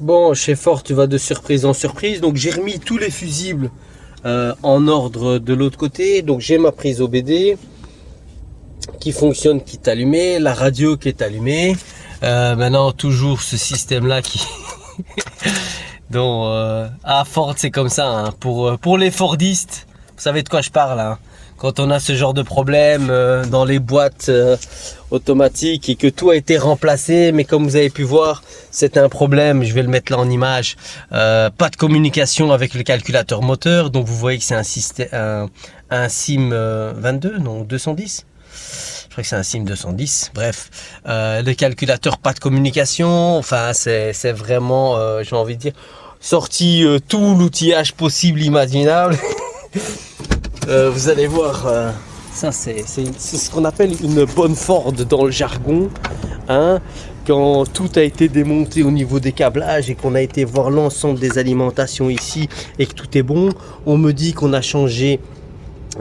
Bon, chez Ford, tu vas de surprise en surprise. Donc, j'ai remis tous les fusibles en ordre de l'autre côté. Donc, j'ai ma prise OBD qui fonctionne, qui est allumée, la radio qui est allumée. Maintenant, toujours ce système-là qui... Donc, à Ford, c'est comme ça. Hein. Pour les Fordistes, vous savez de quoi je parle. Hein. Quand on a ce genre de problème dans les boîtes automatiques et que tout a été remplacé, mais comme vous avez pu voir, c'est un problème. Je vais le mettre là en image. Pas de communication avec le calculateur moteur. Donc, vous voyez que c'est un système, un SIM 22, non 210. Je crois que c'est un SIM 210. Bref, le calculateur, pas de communication. Enfin, c'est vraiment, j'ai envie de dire, sorti tout l'outillage possible, imaginable. Vous allez voir, ça c'est ce qu'on appelle une bonne Ford dans le jargon. Hein, quand tout a été démonté au niveau des câblages et qu'on a été voir l'ensemble des alimentations ici et que tout est bon, on me dit qu'on a changé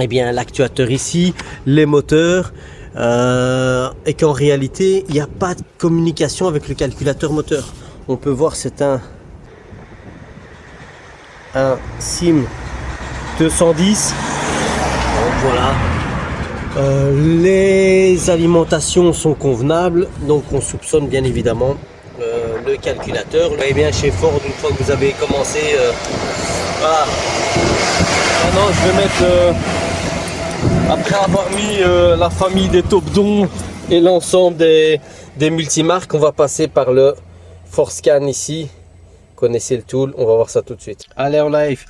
eh bien l'actuateur ici, les moteurs, et qu'en réalité il n'y a pas de communication avec le calculateur moteur. On peut voir c'est un SIM 210. Donc voilà. Les alimentations sont convenables, donc on soupçonne bien évidemment le calculateur. Vous voyez bien chez Ford, une fois que vous avez commencé, voilà. Maintenant je vais mettre après avoir mis la famille des Topdon et l'ensemble des multimarques, on va passer par le ForScan ici. Vous connaissez le tool, on va voir ça tout de suite. Allez en live.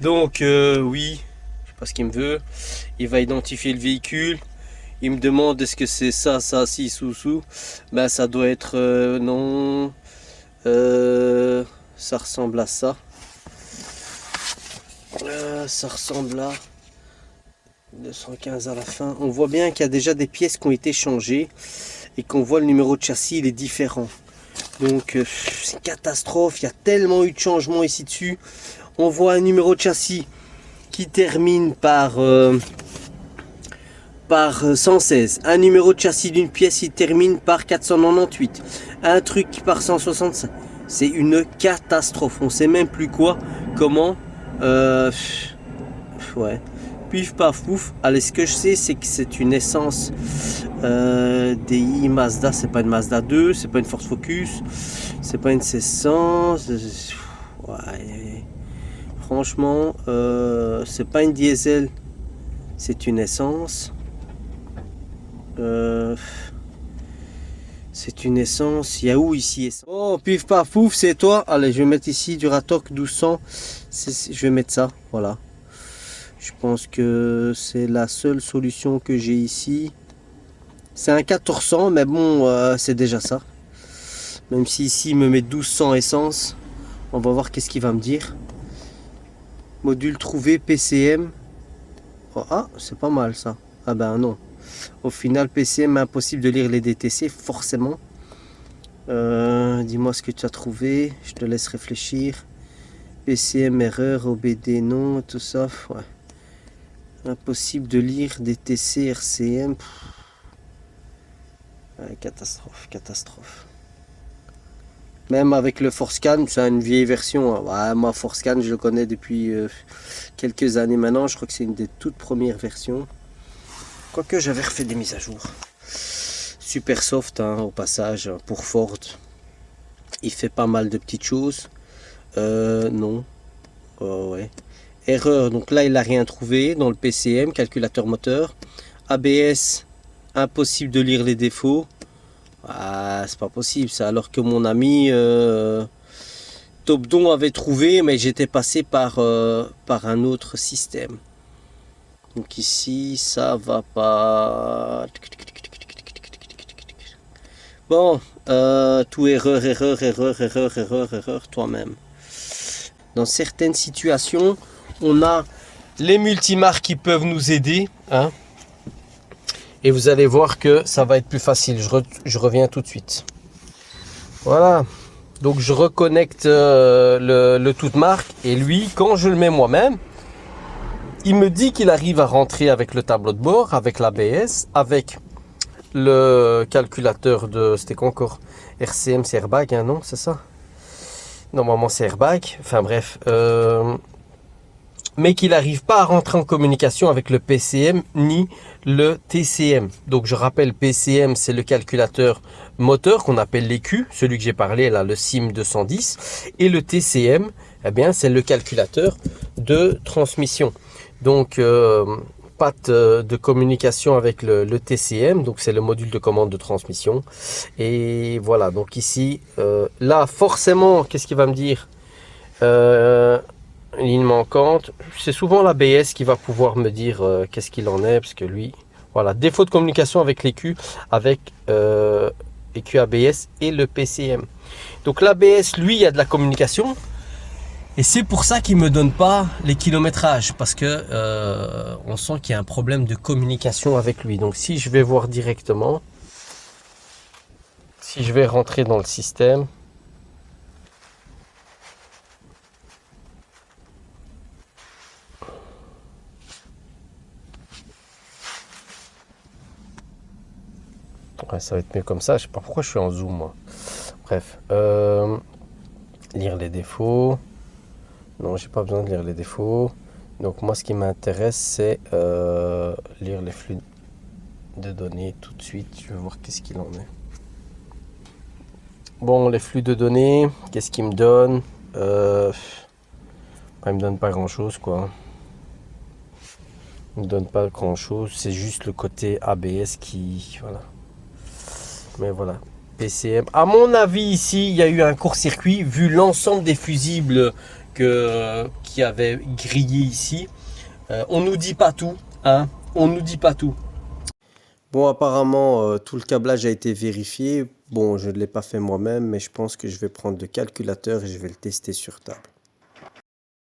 Donc oui, je sais pas ce qu'il me veut. Il va identifier le véhicule. Il me demande est-ce que c'est ça, ci, sous. Ben ça doit être non. Ça ressemble à ça. Ça ressemble à 215 à la fin. On voit bien qu'il y a déjà des pièces qui ont été changées et qu'on voit le numéro de châssis, il est différent. Donc c'est une catastrophe, il y a tellement eu de changements ici dessus. On voit un numéro de châssis qui termine par 116. Un numéro de châssis d'une pièce il termine par 498. Un truc par 165. C'est une catastrophe. On sait même plus quoi, comment. Ouais. Pif paf pouf. Allez, ce que je sais, c'est que c'est une essence DI Mazda. C'est pas une Mazda 2, c'est pas une Ford Focus, c'est pas une 1600. Ouais. Franchement, c'est pas une diesel, c'est une essence. C'est une essence. Il y a où ici essence? Oh, pif paf pouf, c'est toi. Allez, je vais mettre ici du Ratok 1200. Je vais mettre ça. Voilà. Je pense que c'est la seule solution que j'ai ici. C'est un 1400, mais bon, c'est déjà ça. Même si ici il me met 1200 essence, on va voir qu'est-ce qu'il va me dire. Module trouvé PCM. Oh, ah, c'est pas mal ça. Ah ben non. Au final, PCM, impossible de lire les DTC, forcément. Dis-moi ce que tu as trouvé. Je te laisse réfléchir. PCM, erreur, OBD, non, tout ça. Ouais. Impossible de lire DTC, RCM. Ouais, catastrophe, catastrophe. Même avec le ForScan, c'est une vieille version. Hein. Ouais, moi, ForScan, je le connais depuis quelques années maintenant. Je crois que c'est une des toutes premières versions. Quoique j'avais refait des mises à jour. Super soft, hein, au passage, pour Ford. Il fait pas mal de petites choses. Non. Oh, ouais. Erreur, donc là, il n'a rien trouvé dans le PCM, calculateur moteur. ABS, impossible de lire les défauts. Ah, c'est pas possible ça, alors que mon ami Topdon avait trouvé, mais j'étais passé par un autre système. Donc ici, ça va pas. Bon, tout erreur, toi-même. Dans certaines situations, on a les multimarques qui peuvent nous aider, hein. Et vous allez voir que ça va être plus facile. Je reviens tout de suite. Voilà. Donc je reconnecte le toute marque. Et lui, quand je le mets moi-même, il me dit qu'il arrive à rentrer avec le tableau de bord, avec l'ABS, avec le calculateur de... C'était quoi encore? RCM, c'est airbag, hein, non? C'est ça? Normalement c'est airbag, enfin bref. Mais qu'il n'arrive pas à rentrer en communication avec le PCM ni le TCM. Donc je rappelle, PCM c'est le calculateur moteur qu'on appelle l'EQ, celui que j'ai parlé là, le SIM 210, et le TCM, eh bien c'est le calculateur de transmission. Donc pas de communication avec le TCM, donc c'est le module de commande de transmission. Et voilà, donc ici, là forcément, qu'est-ce qu'il va me dire? Ligne manquante, c'est souvent l'ABS qui va pouvoir me dire qu'est-ce qu'il en est, parce que lui, voilà, défaut de communication avec l'EQ, avec EQ ABS et le PCM. Donc l'ABS, lui, il y a de la communication, et c'est pour ça qu'il me donne pas les kilométrages, parce que on sent qu'il y a un problème de communication avec lui. Donc si je vais voir directement, si je vais rentrer dans le système, ouais, ça va être mieux comme ça. Je sais pas pourquoi je suis en zoom moi. Bref, lire les défauts. Non, j'ai pas besoin de lire les défauts. Donc moi, ce qui m'intéresse, c'est lire les flux de données tout de suite. Je vais voir qu'est-ce qu'il en est. Bon, les flux de données, qu'est-ce qu'il me donne? Il me donne pas grand-chose, quoi. Il me donne pas grand-chose. C'est juste le côté ABS qui, voilà. Mais voilà. PCM. À mon avis, ici, il y a eu un court-circuit vu l'ensemble des fusibles qui avaient grillé ici. On nous dit pas tout, hein. On nous dit pas tout. Bon, apparemment, tout le câblage a été vérifié. Bon, je ne l'ai pas fait moi-même, mais je pense que je vais prendre le calculateur et je vais le tester sur table.